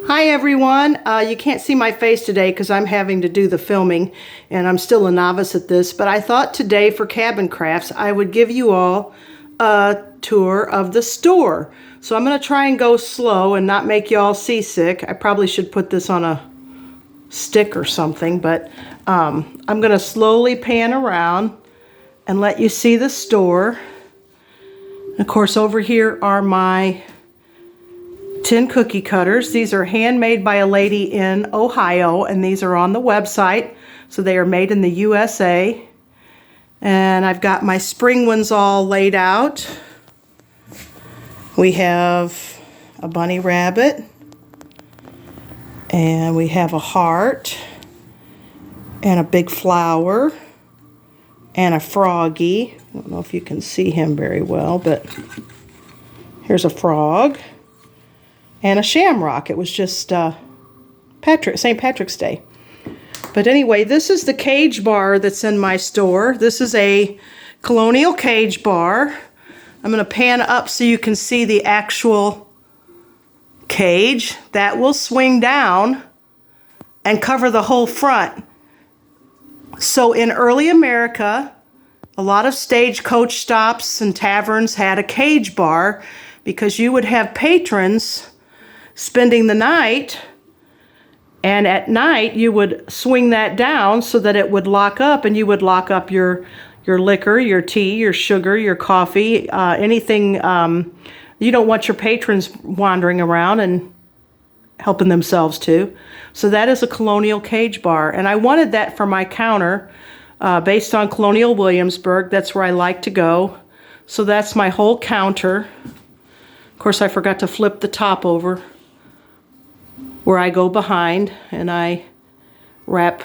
Hi everyone. You can't see my face today because I'm having to do the filming and I'm still a novice at this, but I thought today for Cabin Crafts I would give you all a tour of the store. So I'm going to try and go slow and not make you all seasick. I probably should put this on a stick or something, but I'm going to slowly pan around and let you see the store. Of course, over here are my tin cookie cutters. These are handmade by a lady in Ohio, and these are on the website. So they are made in the USA. And I've got my spring ones all laid out. We have a bunny rabbit, and we have a heart, and a big flower, and a froggy. I don't know if you can see him very well, but here's a frog. And a shamrock. It was just St. Patrick's Day. But anyway, this is the cage bar that's in my store. This is a Colonial cage bar. I'm going to pan up so you can see the actual cage. That will swing down and cover the whole front. So in early America, a lot of stagecoach stops and taverns had a cage bar because you would have patrons spending the night, and at night you would swing that down so that it would lock up, and you would lock up your liquor, your tea, your sugar, your coffee, anything. You don't want your patrons wandering around and helping themselves too. So that is a Colonial cage bar, and I wanted that for my counter based on Colonial Williamsburg. That's where I like to go. So that's my whole counter. Of course, I forgot to flip the top over where I go behind and I wrap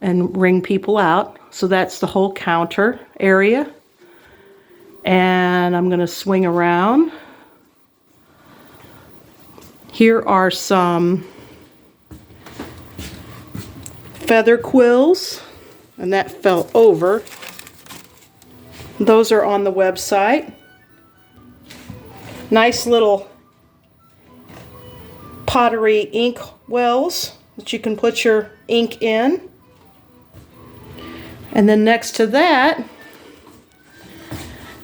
and ring people out. So that's the whole counter area. And I'm going to swing around. Here are some feather quills, and that fell over. Those are on the website. Nice little pottery ink wells that you can put your ink in. And then next to that,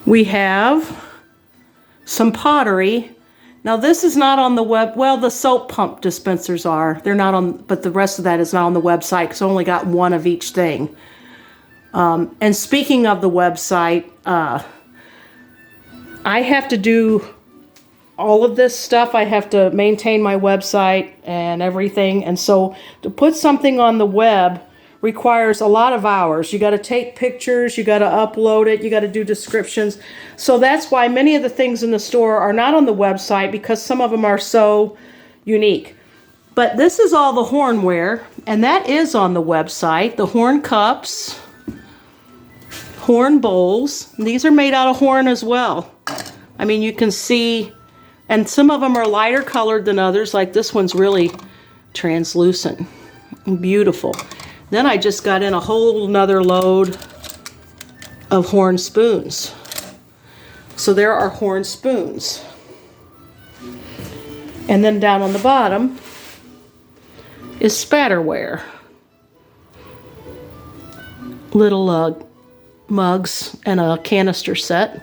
we have some pottery. Now this is not on the web, well, the soap pump dispensers are. They're not on, but the rest of that is not on the website because I only got one of each thing. And speaking of the website, I have to do all of this stuff. I have to maintain my website and everything. And so to put something on the web requires a lot of hours. You got to take pictures, you got to upload it, you got to do descriptions. So that's why many of the things in the store are not on the website, because some of them are so unique. But this is all the hornware, and that is on the website. The horn cups, horn bowls. These are made out of horn as well. I mean, you can see. And some of them are lighter colored than others, like this one's really translucent and beautiful. Then I just got in a whole nother load of horn spoons. So there are horn spoons. And then down on the bottom is spatterware. Little mugs and a canister set.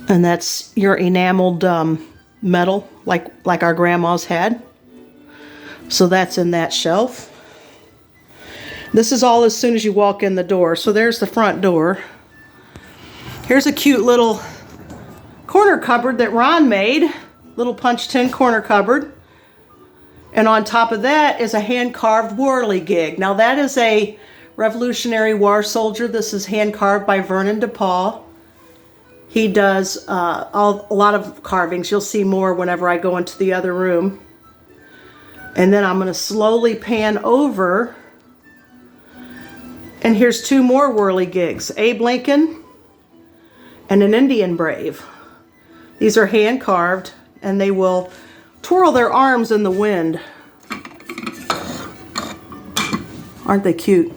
And that's your enameled metal, like our grandmas had. So that's in that shelf. This is all as soon as you walk in the door. So there's the front door. Here's a cute little corner cupboard that Ron made. Little punch tin corner cupboard. And on top of that is a hand-carved whirligig. Now that is a Revolutionary War soldier. This is hand-carved by Vernon DePaul. He does a lot of carvings. You'll see more whenever I go into the other room. And then I'm going to slowly pan over. And here's two more whirligigs. Abe Lincoln and an Indian Brave. These are hand carved, and they will twirl their arms in the wind. Aren't they cute?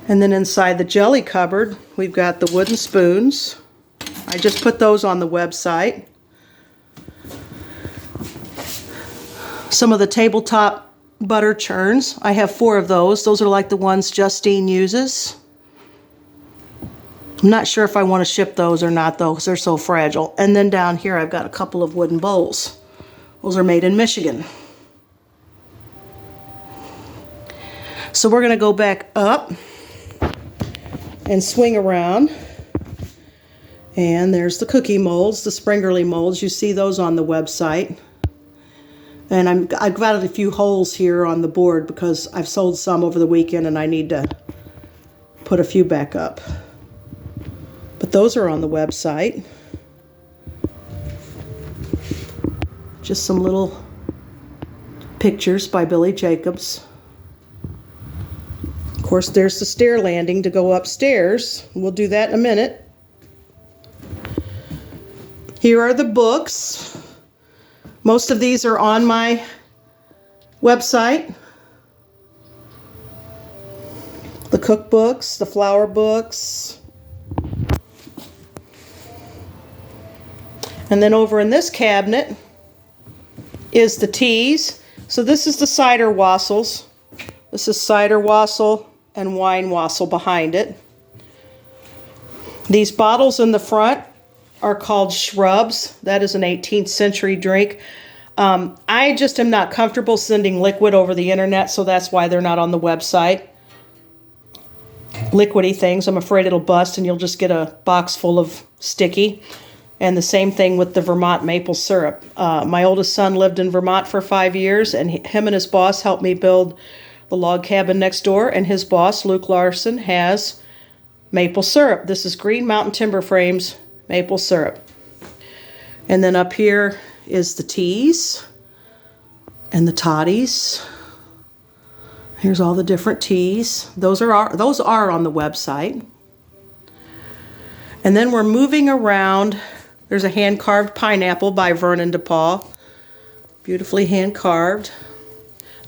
And then inside the jelly cupboard, we've got the wooden spoons. I just put those on the website. Some of the tabletop butter churns. I have 4 of those. Those are like the ones Justine uses. I'm not sure if I want to ship those or not though, because they're so fragile. And then down here I've got a couple of wooden bowls. Those are made in Michigan. So we're going to go back up and swing around. And there's the cookie molds, the Springerly molds. You see those on the website. And I've got a few holes here on the board because I've sold some over the weekend and I need to put a few back up. But those are on the website. Just some little pictures by Billy Jacobs. Of course, there's the stair landing to go upstairs. We'll do that in a minute. Here are the books. Most of these are on my website. The cookbooks, the flower books. And then over in this cabinet is the teas. So this is the cider wassels. This is cider wassail and wine wassail behind it. These bottles in the front are called shrubs. That is an 18th century drink. I just am not comfortable sending liquid over the internet, so that's why they're not on the website. Liquidy things, I'm afraid it'll bust and you'll just get a box full of sticky. And the same thing with the Vermont maple syrup. My oldest son lived in Vermont for 5 years, and him and his boss helped me build the log cabin next door, and his boss, Luke Larson, has maple syrup. This is Green Mountain Timber Frames maple syrup. And then up here is the teas and the toddies. Here's all the different teas. Those are on the website. And then we're moving around. There's a hand-carved pineapple by Vernon DePaul. Beautifully hand-carved.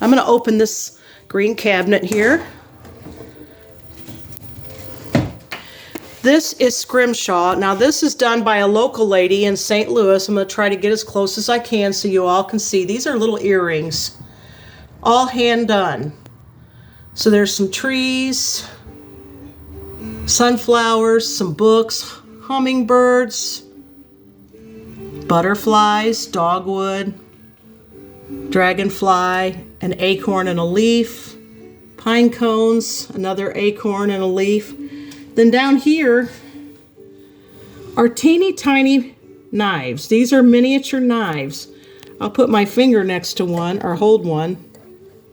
I'm going to open this green cabinet here. This is Scrimshaw. Now this is done by a local lady in St. Louis. I'm going to try to get as close as I can so you all can see. These are little earrings. All hand done. So there's some trees, sunflowers, some books, hummingbirds, butterflies, dogwood, dragonfly, an acorn and a leaf, pine cones, another acorn and a leaf. Then down here are teeny tiny knives. These are miniature knives. I'll put my finger next to one, or hold one.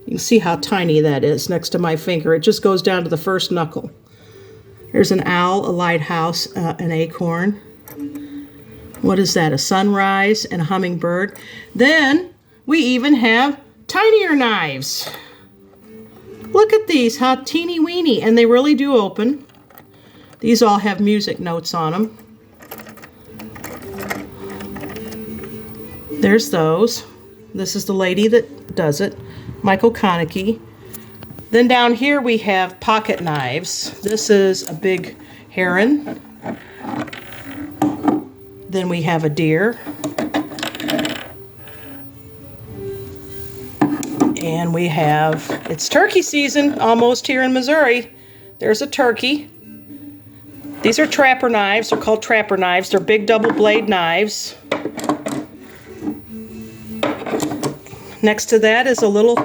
You can see how tiny that is next to my finger. It just goes down to the first knuckle. There's an owl, a lighthouse, an acorn. What is that? A sunrise and a hummingbird. Then we even have tinier knives. Look at these, how teeny weeny, and they really do open. These all have music notes on them. There's those. This is the lady that does it, Michael Konecki. Then down here we have pocket knives. This is a big heron. Then we have a deer. And we have, it's turkey season almost here in Missouri. There's a turkey. These are trapper knives. They're called trapper knives. They're big double blade knives. Next to that is a little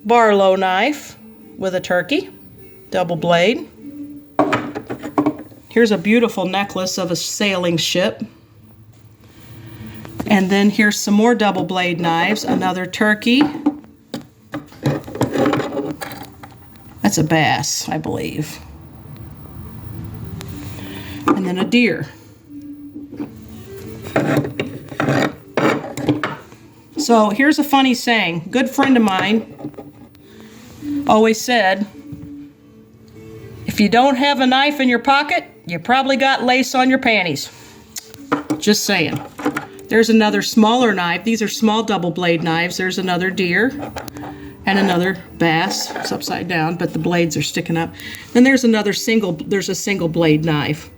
Barlow knife with a turkey, double blade. Here's a beautiful necklace of a sailing ship. And then here's some more double blade knives, another turkey. That's a bass, I believe. And then a deer. So here's a funny saying. Good friend of mine always said, if you don't have a knife in your pocket, you probably got lace on your panties. Just saying. There's another smaller knife. These are small double blade knives. There's another deer and another bass. It's upside down, but the blades are sticking up. Then there's a single blade knife,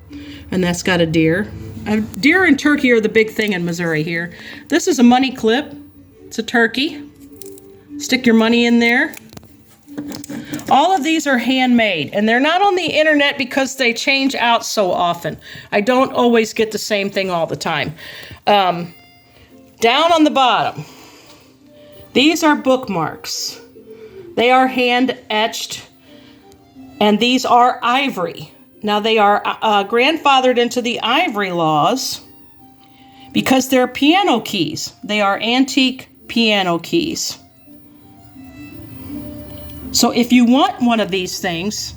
and that's got a deer. Deer and turkey are the big thing in Missouri here. This is a money clip. It's a turkey. Stick your money in there. All of these are handmade, and they're not on the internet because they change out so often. I don't always get the same thing all the time. Down on the bottom, these are bookmarks. They are hand etched, and these are ivory. Now they are grandfathered into the ivory laws because they're piano keys. They are antique piano keys. So if you want one of these things,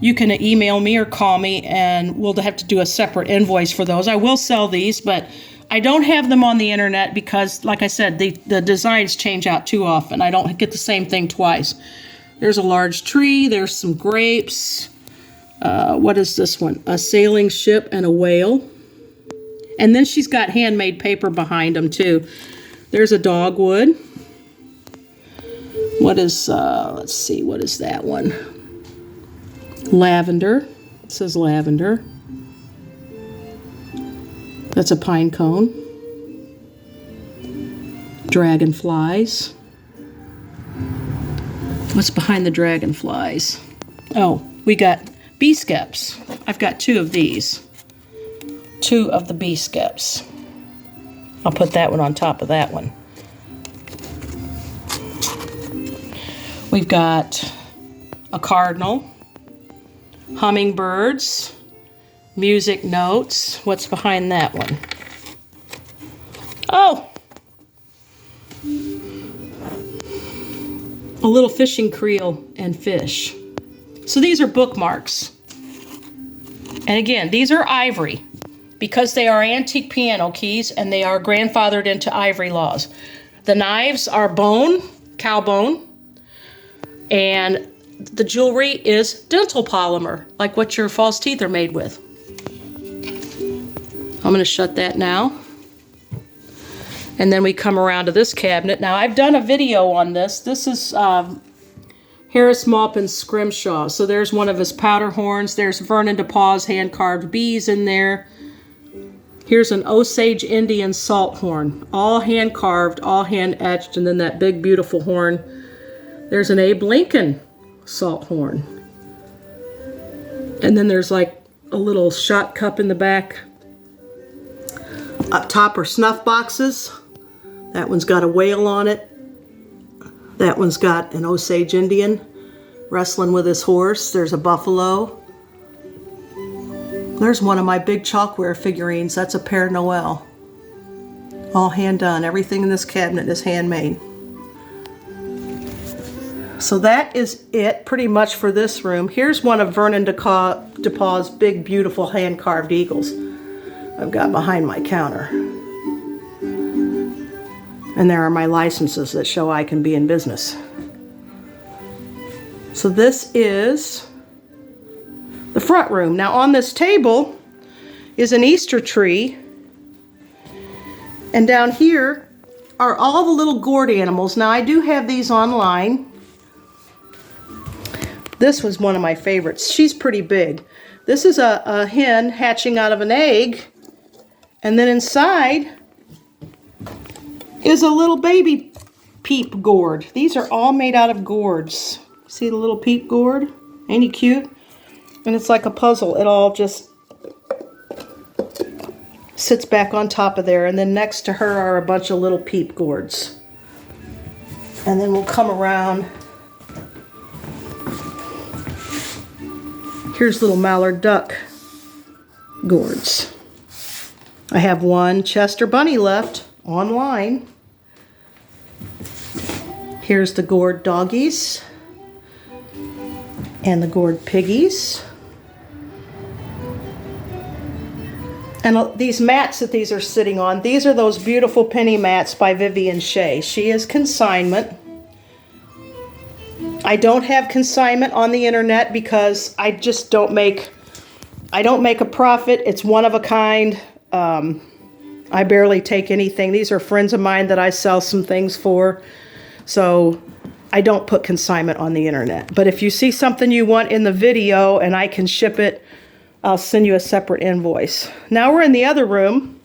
you can email me or call me, and we'll have to do a separate invoice for those. I will sell these, but I don't have them on the internet because, like I said, the designs change out too often. I don't get the same thing twice. There's a large tree. There's some grapes. What is this one? A sailing ship and a whale. And then she's got handmade paper behind them, too. There's a dogwood. What is, let's see, what is that one? Lavender. It says lavender. That's a pine cone. Dragonflies. What's behind the dragonflies? Oh, we got bee skeps. I've got 2 of these. 2 of the bee skeps. I'll put that one on top of that one. We've got a cardinal, hummingbirds, music notes. What's behind that one? Oh! A little fishing creel and fish. So these are bookmarks. And again, these are ivory because they are antique piano keys and they are grandfathered into ivory laws. The knives are bone, cow bone. And the jewelry is dental polymer, like what your false teeth are made with. I'm going to shut that now. And then we come around to this cabinet. Now, I've done a video on this. This is Harris Maupin's Scrimshaw. So there's one of his powder horns. There's Vernon DePauw's hand-carved bees in there. Here's an Osage Indian salt horn. All hand-carved, all hand-etched, and then that big, beautiful horn. There's an Abe Lincoln salt horn. And then there's like a little shot cup in the back. Up top are snuff boxes. That one's got a whale on it. That one's got an Osage Indian wrestling with his horse. There's a buffalo. There's one of my big chalkware figurines. That's a Père Noël. All hand done. Everything in this cabinet is handmade. So that is it pretty much for this room. Here's one of Vernon DePauw's big, beautiful hand-carved eagles I've got behind my counter. And there are my licenses that show I can be in business. So this is the front room. Now on this table is an Easter tree. And down here are all the little gourd animals. Now I do have these online. This was one of my favorites. She's pretty big. This is a hen hatching out of an egg. And then inside is a little baby peep gourd. These are all made out of gourds. See the little peep gourd? Ain't he cute? And it's like a puzzle. It all just sits back on top of there. And then next to her are a bunch of little peep gourds. And then we'll come around. Here's little mallard duck gourds. I have one Chester bunny left online. Here's the gourd doggies and the gourd piggies. And these mats that these are sitting on, these are those beautiful penny mats by Vivian Shea. She is consignment. I don't have consignment on the internet because I just don't make a profit. It's one of a kind. I barely take anything. These are friends of mine that I sell some things for. So I don't put consignment on the internet. But if you see something you want in the video and I can ship it, I'll send you a separate invoice. Now we're in the other room,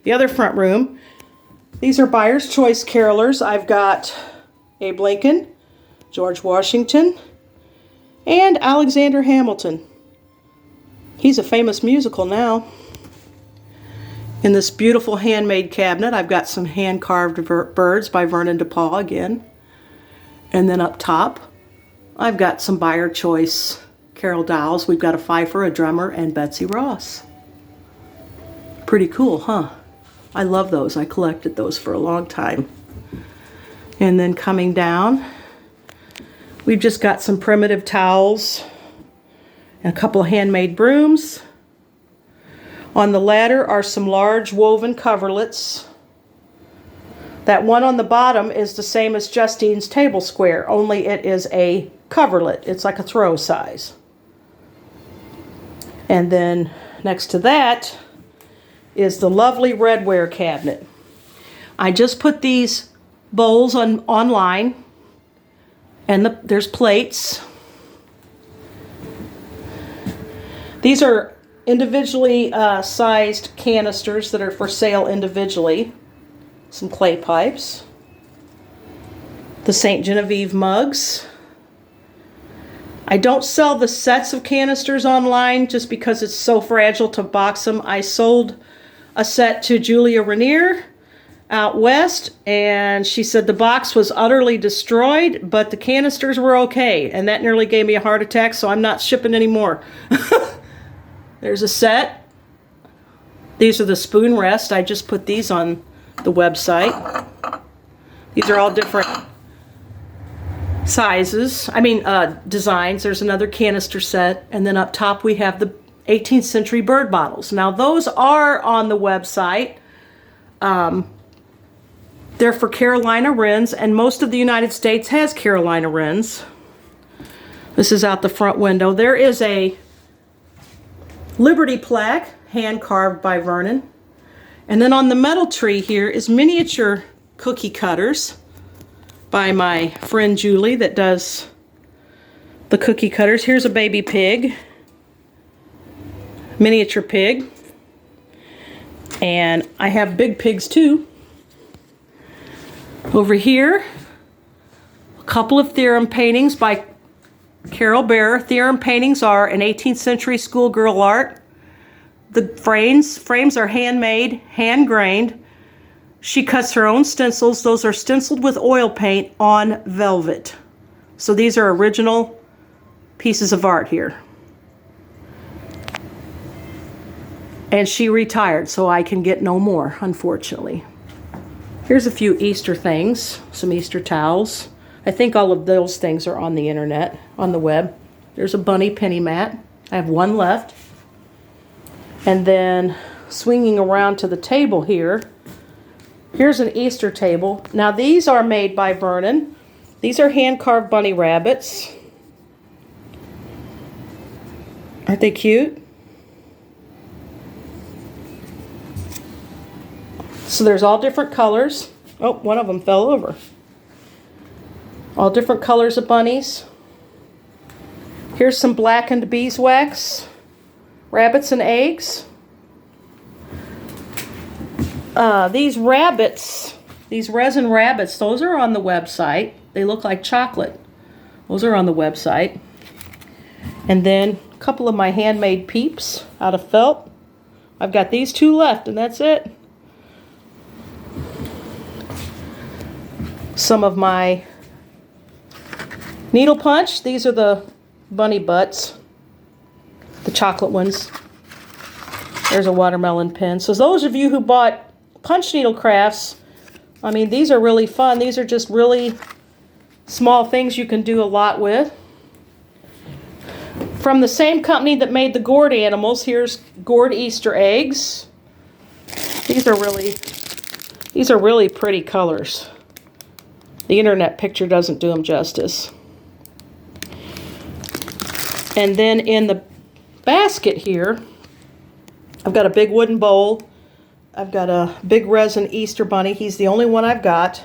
the other front room. These are Buyer's Choice carolers. I've got Abe Lincoln, George Washington, and Alexander Hamilton. He's a famous musical now. In this beautiful handmade cabinet, I've got some hand-carved birds by Vernon DePaul again. And then up top, I've got some Buyer Choice Carol dolls. We've got a fifer, a drummer, and Betsy Ross. Pretty cool, huh? I love those. I collected those for a long time. And then coming down, we've just got some primitive towels and a couple of handmade brooms. On the ladder are some large woven coverlets. That one on the bottom is the same as Justine's table square, only it is a coverlet. It's like a throw size. And then next to that is the lovely redware cabinet. I just put these bowls online, and there's plates. These are individually sized canisters that are for sale individually. Some clay pipes. The St. Genevieve mugs. I don't sell the sets of canisters online just because it's so fragile to box them. I sold a set to Julia Rainier out west, and she said the box was utterly destroyed, but the canisters were okay, and that nearly gave me a heart attack, so I'm not shipping anymore. There's a set. These are the spoon rest. I just put these on the website. These are all different sizes. Designs. There's another canister set, and then up top we have the 18th century bird bottles. Now those are on the website. They're for Carolina wrens, and most of the United States has Carolina wrens. This is out the front window. There is a Liberty plaque, hand carved by Vernon. And then on the metal tree here is miniature cookie cutters by my friend Julie that does the cookie cutters. Here's a baby pig, miniature pig. And I have big pigs too. Over here, a couple of theorem paintings by Carol Bearer. Theorem paintings are an 18th century schoolgirl art. The frames are handmade, hand-grained. She cuts her own stencils. Those are stenciled with oil paint on velvet. So these are original pieces of art here. And she retired, so I can get no more, unfortunately. Here's a few Easter things, some Easter towels. I think all of those things are on the internet, on the web. There's a bunny penny mat. I have one left. And then swinging around to the table here, here's an Easter table. Now these are made by Vernon. These are hand-carved bunny rabbits. Aren't they cute? So there's all different colors. Oh, one of them fell over. All different colors of bunnies. Here's some blackened beeswax, rabbits and eggs. These rabbits, these resin rabbits, those are on the website. They look like chocolate. Those are on the website. And then a couple of my handmade peeps out of felt. I've got these two left, and that's it. Some of my needle punch. These are the bunny butts, the chocolate ones. There's a watermelon pen. So those of you who bought punch needle crafts, I mean, these are really fun. These are just really small things you can do a lot with. From the same company that made the gourd animals, here's gourd Easter eggs. These are really pretty colors. The internet picture doesn't do them justice. And then in the basket here, I've got a big wooden bowl. I've got a big resin Easter bunny. He's the only one I've got.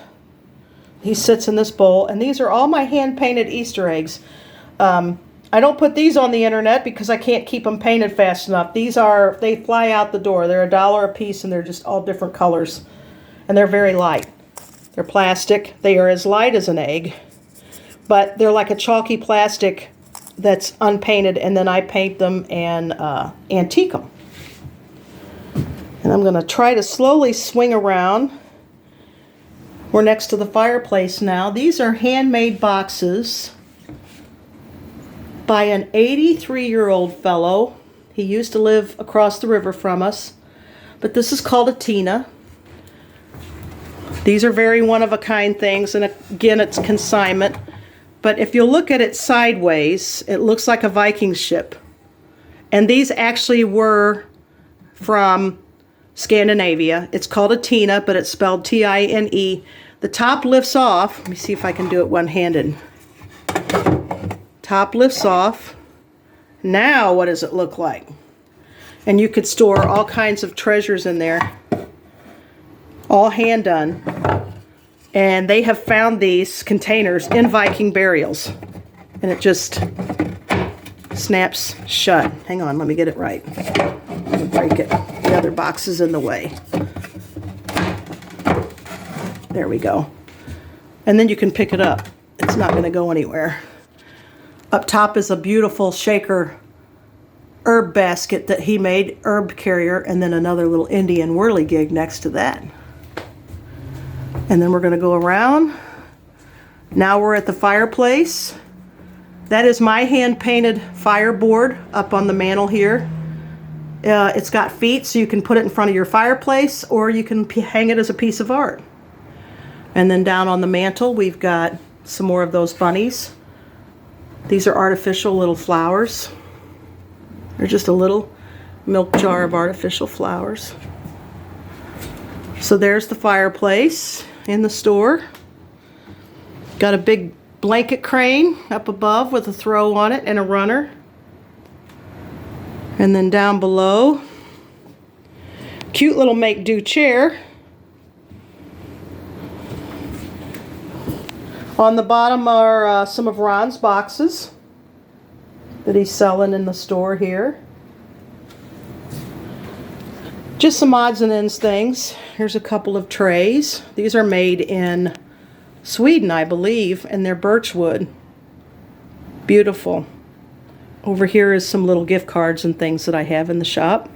He sits in this bowl, and these are all my hand-painted Easter eggs. I don't put these on the internet because I can't keep them painted fast enough. They fly out the door. They're $1 a piece, and they're just all different colors. and they're very light. They're plastic. They are as light as an egg, but they're like a chalky plastic that's unpainted, and then I paint them and antique them. And I'm going to try to slowly swing around. We're next to the fireplace now. These are handmade boxes by an 83-year-old fellow. He used to live across the river from us, but this is called a Tina. These are very one-of-a-kind things, and again, it's consignment. But if you look at it sideways, it looks like a Viking ship. And these actually were from Scandinavia. It's called a Tina, but it's spelled T-I-N-E. The top lifts off. Let me see if I can do it one-handed. Top lifts off. Now, what does it look like? And you could store all kinds of treasures in there. All hand done. And they have found these containers in Viking burials. And it just snaps shut. Hang on, let me get it right. I'm going to break it. The other box is in the way. There we go. And then you can pick it up. It's not going to go anywhere. Up top is a beautiful shaker herb basket that he made, herb carrier, and then another little Indian whirligig next to that. And then we're going to go around. Now we're at the fireplace. That is my hand-painted fireboard up on the mantle here. It's got feet, so you can put it in front of your fireplace, or you can hang it as a piece of art. And then down on the mantle, we've got some more of those bunnies. These are artificial little flowers. They're just a little milk jar of artificial flowers. So there's the fireplace in the store. Got a big blanket crane up above with a throw on it and a runner. And then down below, cute little make-do chair. On the bottom are some of Ron's boxes that he's selling in the store here. Just some odds and ends things. Here's a couple of trays. These are made in Sweden, I believe, and they're birch wood. Beautiful. Over here is some little gift cards and things that I have in the shop.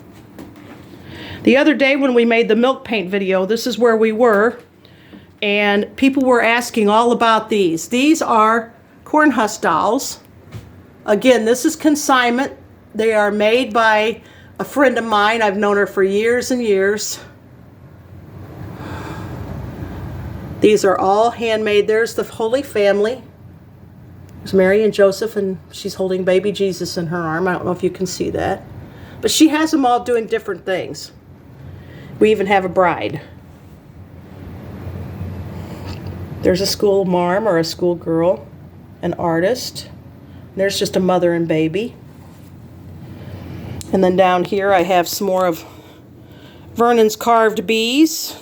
The other day when we made the milk paint video, this is where we were, and people were asking all about these. These are corn husk dolls. Again, this is consignment. They are made by a friend of mine. I've known her for years and years. These are all handmade. There's the Holy Family. There's Mary and Joseph, and she's holding baby Jesus in her arm. I don't know if you can see that. But she has them all doing different things. We even have a bride. There's a school marm or a school girl, an artist. There's just a mother and baby. And then down here I have some more of Vernon's carved bees.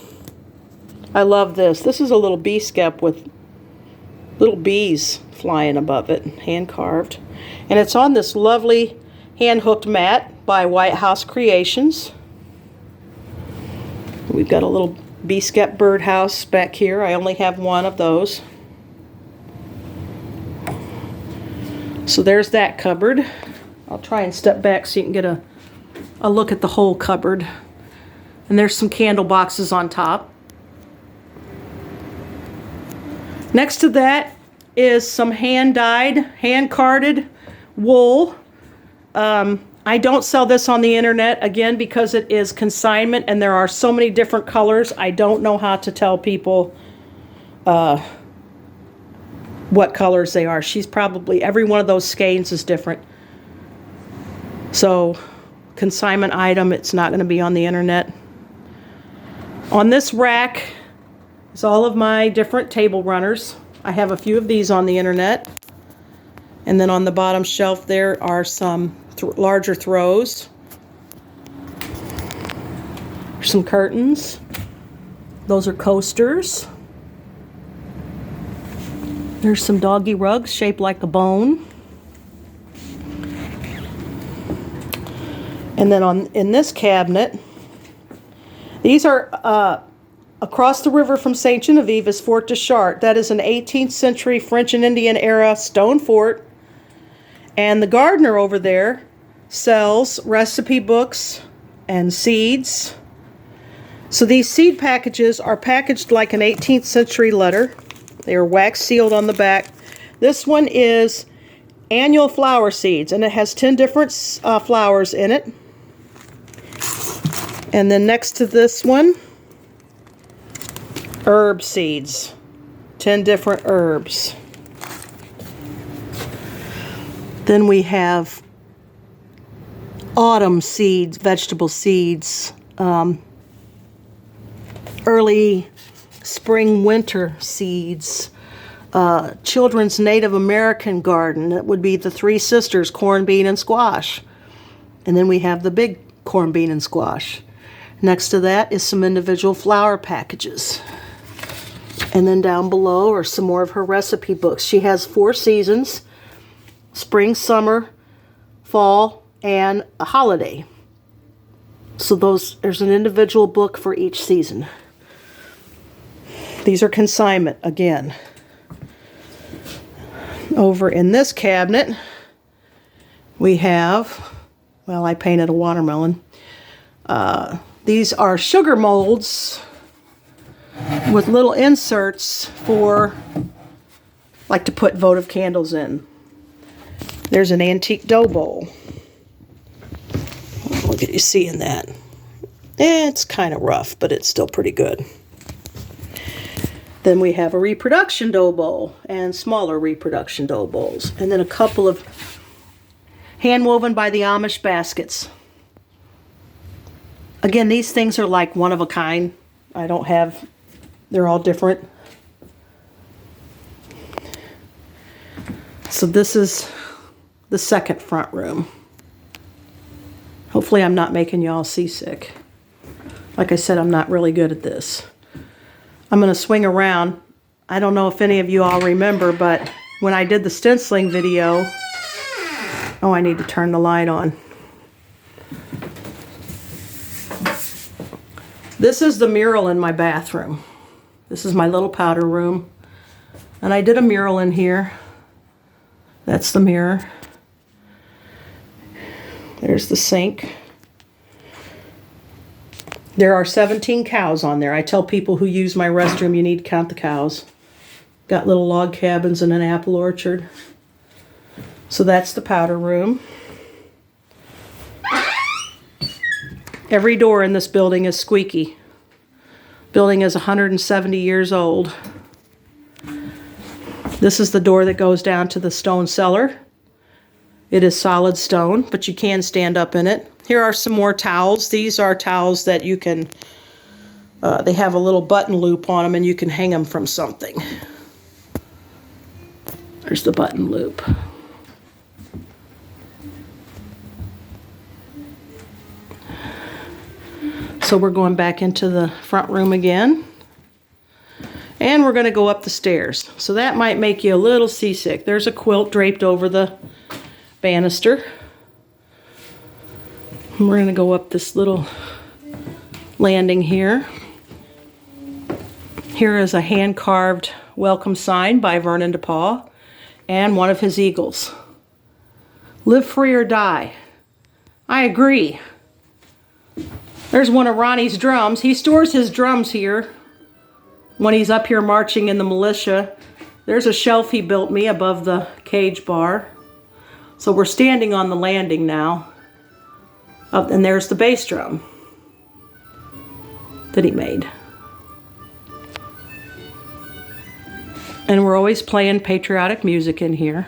I love this. This is a little bee skep with little bees flying above it, hand carved. And it's on this lovely hand-hooked mat by White House Creations. We've got a little bee skep birdhouse back here. I only have one of those. So there's that cupboard. I'll try and step back so you can get a look at the whole cupboard. And there's some candle boxes on top. Next to that is some hand-dyed, hand-carded wool. I don't sell this on the internet, again, because it is consignment and there are so many different colors. I don't know how to tell people what colors they are. She's probably, every one of those skeins is different. So, consignment item, it's not going to be on the internet. On this rack is all of my different table runners. I have a few of these on the internet. And then on the bottom shelf there are some larger throws. Some curtains. Those are coasters. There's some doggy rugs shaped like a bone. And then in this cabinet, these are across the river from St. Genevieve is Fort de Chartres. That is an 18th century French and Indian era stone fort. And the gardener over there sells recipe books and seeds. So these seed packages are packaged like an 18th century letter. They are wax sealed on the back. This one is annual flower seeds, and it has 10 different flowers in it. And then next to this one, herb seeds, 10 different herbs. Then we have autumn seeds, vegetable seeds, early spring winter seeds, children's Native American garden. That would be the Three Sisters, corn, bean, and squash. And then we have the big corn, bean, and squash. Next to that is some individual flower packages. And then down below are some more of her recipe books. She has 4 seasons: spring, summer, fall, and a holiday. So there's an individual book for each season. These are consignment again. Over in this cabinet, we have, well, I painted a watermelon. These are sugar molds with little inserts for, like, to put votive candles in. There's an antique dough bowl. Look at you seeing that. It's kind of rough, but it's still pretty good. Then we have a reproduction dough bowl and smaller reproduction dough bowls. And then a couple of hand-woven by the Amish baskets. Again, these things are like one of a kind. They're all different. So this is the second front room. Hopefully I'm not making y'all seasick. Like I said, I'm not really good at this. I'm going to swing around. I don't know if any of you all remember, but when I did the stenciling video... Oh, I need to turn the light on. This is the mural in my bathroom. This is my little powder room. And I did a mural in here. That's the mirror. There's the sink. There are 17 cows on there. I tell people who use my restroom, you need to count the cows. Got little log cabins and an apple orchard. So that's the powder room. Every door in this building is squeaky. Building is 170 years old. This is the door that goes down to the stone cellar. It is solid stone, but you can stand up in it. Here are some more towels. These are towels that you can, they have a little button loop on them and you can hang them from something. There's the button loop. So we're going back into the front room again. And we're going to go up the stairs. So that might make you a little seasick. There's a quilt draped over the banister. And we're going to go up this little landing here. Here is a hand-carved welcome sign by Vernon DePaul and one of his eagles. Live free or die. I agree. There's one of Ronnie's drums. He stores his drums here when he's up here marching in the militia. There's a shelf he built me above the cage bar. So we're standing on the landing now. And there's the bass drum that he made. And we're always playing patriotic music in here.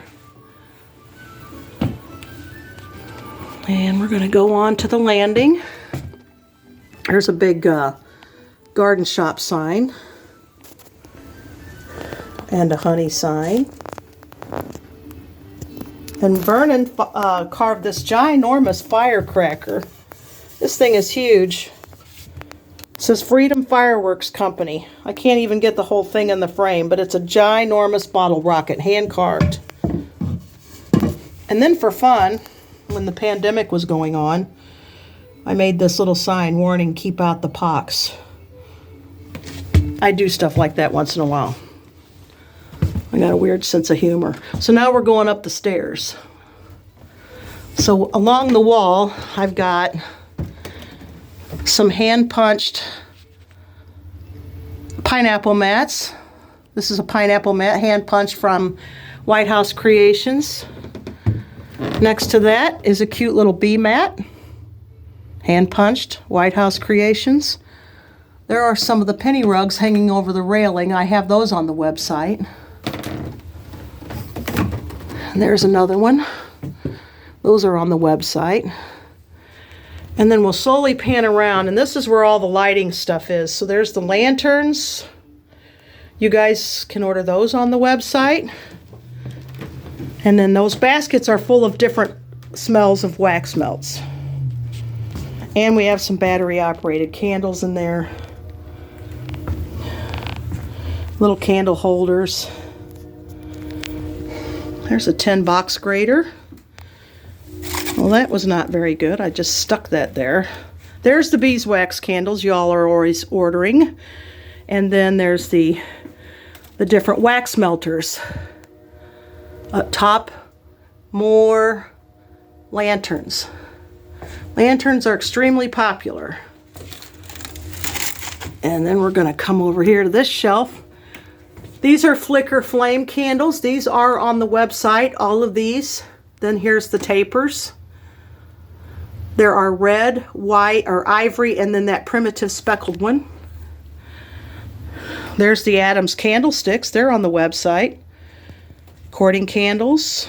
And we're going to go on to the landing. There's a big garden shop sign. And a honey sign. And Vernon carved this ginormous firecracker. This thing is huge. It says Freedom Fireworks Company. I can't even get the whole thing in the frame, but it's a ginormous bottle rocket, hand carved. And then for fun, when the pandemic was going on, I made this little sign, warning, keep out the pox. I do stuff like that once in a while. I got a weird sense of humor. So now we're going up the stairs. So along the wall, I've got some hand-punched pineapple mats. This is a pineapple mat, hand-punched from White House Creations. Next to that is a cute little bee mat, hand-punched, White House Creations. There are some of the penny rugs hanging over the railing. I have those on the website. And there's another one. Those are on the website. And then we'll slowly pan around, and this is where all the lighting stuff is. So there's the lanterns. You guys can order those on the website. And then those baskets are full of different smells of wax melts. And we have some battery-operated candles in there. Little candle holders. There's a 10-box grater. Well, that was not very good. I just stuck that there. There's the beeswax candles y'all are always ordering. And then there's the different wax melters. Up top, more lanterns. Lanterns are extremely popular. And then we're going to come over here to this shelf. These are flicker flame candles. These are on the website, all of these. Then here's the tapers. There are red, white, or ivory, and then that primitive speckled one. There's the Adams candlesticks. They're on the website. Courting candles.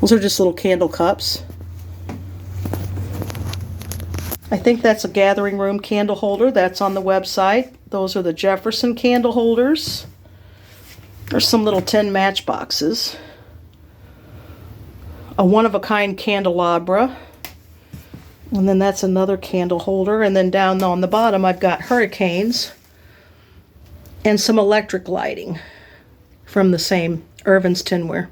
Those are just little candle cups. I think that's a gathering room candle holder. That's on the website. Those are the Jefferson candle holders. There's some little tin matchboxes. A one-of-a-kind candelabra. And then that's another candle holder. And then down on the bottom I've got hurricanes and some electric lighting from the same Irvin's Tinware.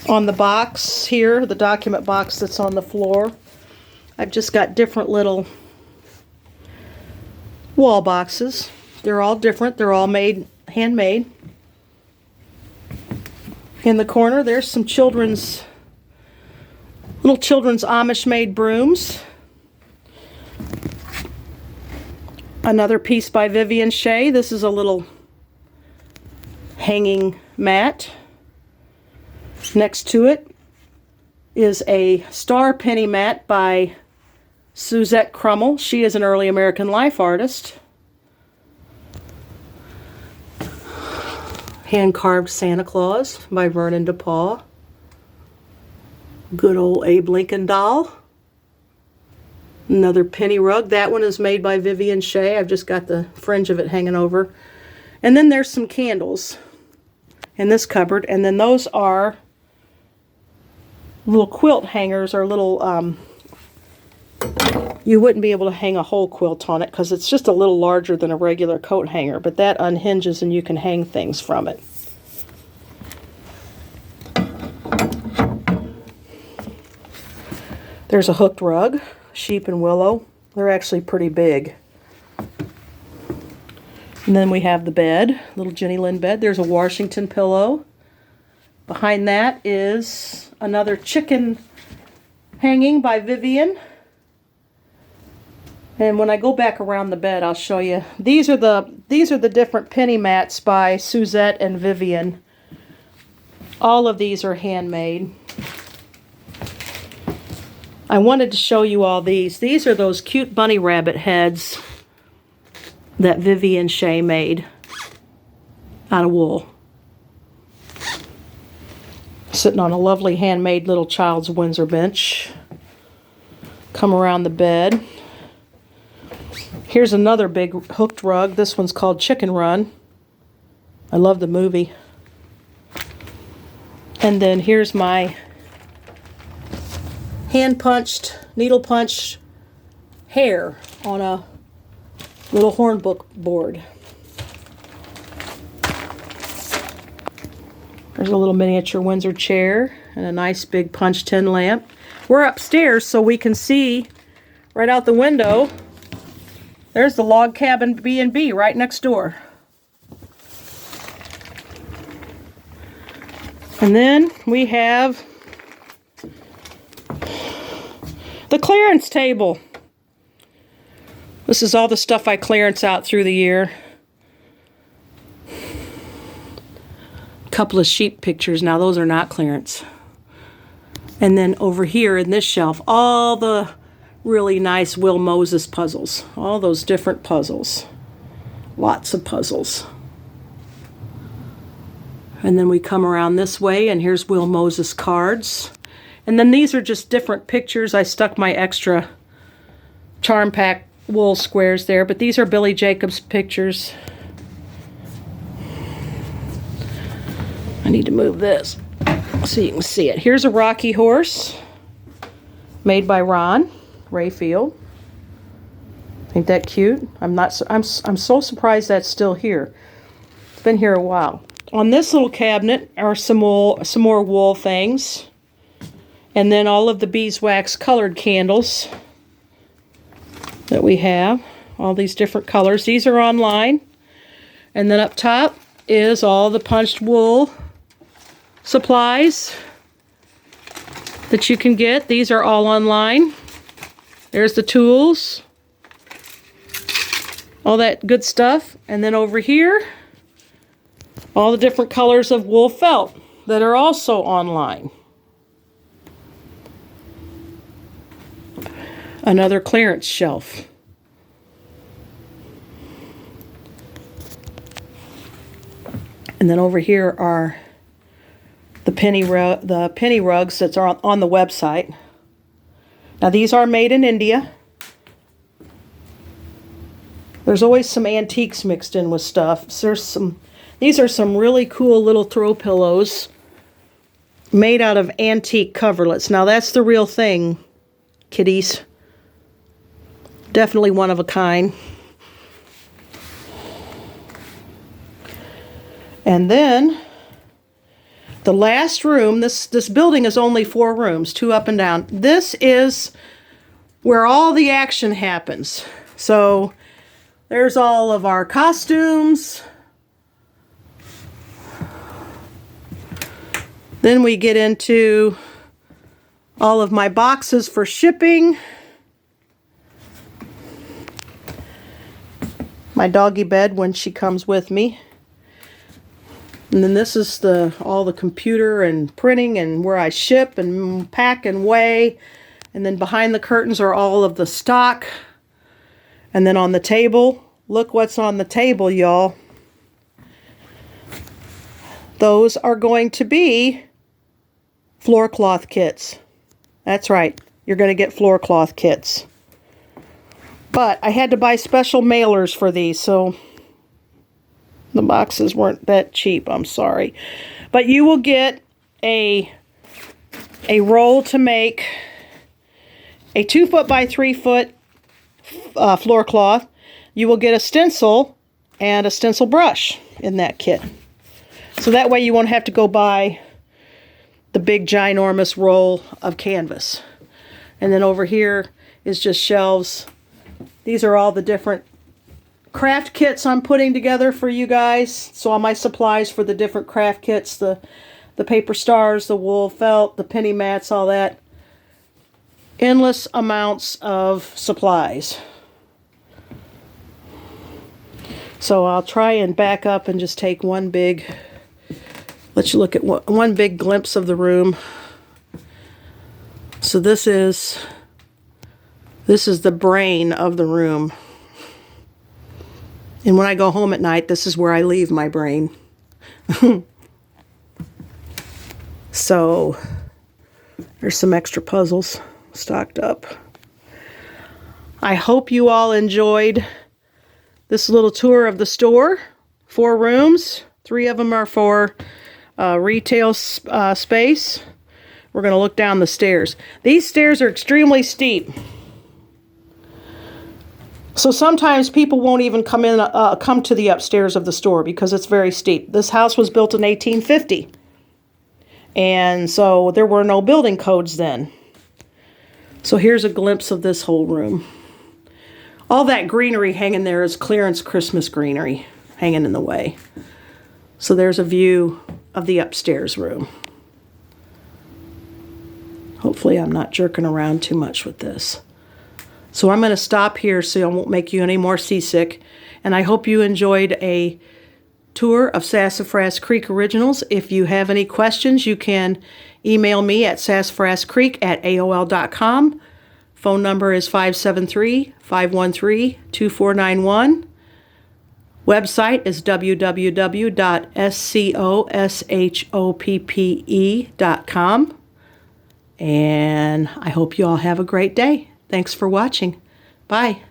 On the box here, the document box that's on the floor, I've just got different little wall boxes. They're all different. They're all handmade. In the corner, there's some little children's Amish-made brooms. Another piece by Vivian Shea. This is a little hanging mat. Next to it is a star penny mat by Suzette Crummell. She is an early American life artist. Hand-carved Santa Claus by Vernon DePaul. Good old Abe Lincoln doll. Another penny rug. That one is made by Vivian Shea. I've just got the fringe of it hanging over. And then there's some candles in this cupboard. And then those are little quilt hangers, or little, you wouldn't be able to hang a whole quilt on it because it's just a little larger than a regular coat hanger, but that unhinges and you can hang things from it. There's a hooked rug, sheep and willow. They're actually pretty big. And then we have the bed, little Jenny Lynn bed. There's a Washington pillow. Behind that is another chicken hanging by Vivian. And when I go back around the bed, I'll show you. These are the different penny mats by Suzette and Vivian. All of these are handmade. I wanted to show you all these. These are those cute bunny rabbit heads that Vivian Shea made out of wool. Sitting on a lovely handmade little child's Windsor bench. Come around the bed. Here's another big hooked rug. This one's called Chicken Run. I love the movie. And then here's my hand-punched, needle-punched hair on a little hornbook board. There's a little miniature Windsor chair and a nice big punch tin lamp. we're upstairs, so we can see right out the window. There's the log cabin B&B right next door. And then we have the clearance table. This is all the stuff I clearance out through the year. A couple of sheep pictures. Now those are not clearance. And then over here in this shelf, all the really nice Will Moses puzzles. All those different puzzles. Lots of puzzles. And then we come around this way, and here's Will Moses cards. And then these are just different pictures. I stuck my extra Charm Pack wool squares there, but these are Billy Jacobs pictures. I need to move this so you can see it. Here's a Rocky horse made by Ron Rayfield. Ain't that cute? I'm so surprised that's still here. It's been here a while. On this little cabinet are some more wool things. And then all of the beeswax colored candles that we have. All these different colors. These are online. And then up top is all the punched wool supplies that you can get. These are all online. There's the tools. All that good stuff. And then over here, all the different colors of wool felt that are also online. Another clearance shelf. And then over here are the penny rugs that are on the website. Now these are made in India. There's always some antiques mixed in with stuff. So these are some really cool little throw pillows made out of antique coverlets. Now that's the real thing, kiddies. Definitely one of a kind. And then the last room, this building is only 4 rooms, 2 up and down. This is where all the action happens. So there's all of our costumes. Then we get into all of my boxes for shipping. My doggy bed when she comes with me. And then this is all the computer and printing and where I ship and pack and weigh. And then behind the curtains are all of the stock. And then on the table, look what's on the table, y'all. Those are going to be floor cloth kits. That's right. You're going to get floor cloth kits. But I had to buy special mailers for these, so the boxes weren't that cheap. I'm sorry. But you will get a roll to make a 2 foot by 3 foot floor cloth. You will get a stencil and a stencil brush in that kit. So that way you won't have to go buy the big ginormous roll of canvas. And then over here is just shelves. These are all the different craft kits I'm putting together for you guys. So all my supplies for the different craft kits, the paper stars, the wool felt, the penny mats, all that. Endless amounts of supplies. So I'll try and back up and just take one big, let you look at one big glimpse of the room. So this is the brain of the room. And when I go home at night, this is where I leave my brain. So there's some extra puzzles stocked up. I hope you all enjoyed this little tour of the store. 4 rooms. 3 of them are for retail space. We're going to look down the stairs. These stairs are extremely steep. So sometimes people won't even come to the upstairs of the store because it's very steep. This house was built in 1850. And so there were no building codes then. So here's a glimpse of this whole room. All that greenery hanging there is clearance Christmas greenery hanging in the way. So there's a view of the upstairs room. Hopefully I'm not jerking around too much with this. So I'm going to stop here so I won't make you any more seasick. And I hope you enjoyed a tour of Sassafras Creek Originals. If you have any questions, you can email me at sassafrascreek@aol.com. Phone number is 573-513-2491. Website is www.scoshoppe.com. And I hope you all have a great day. Thanks for watching. Bye.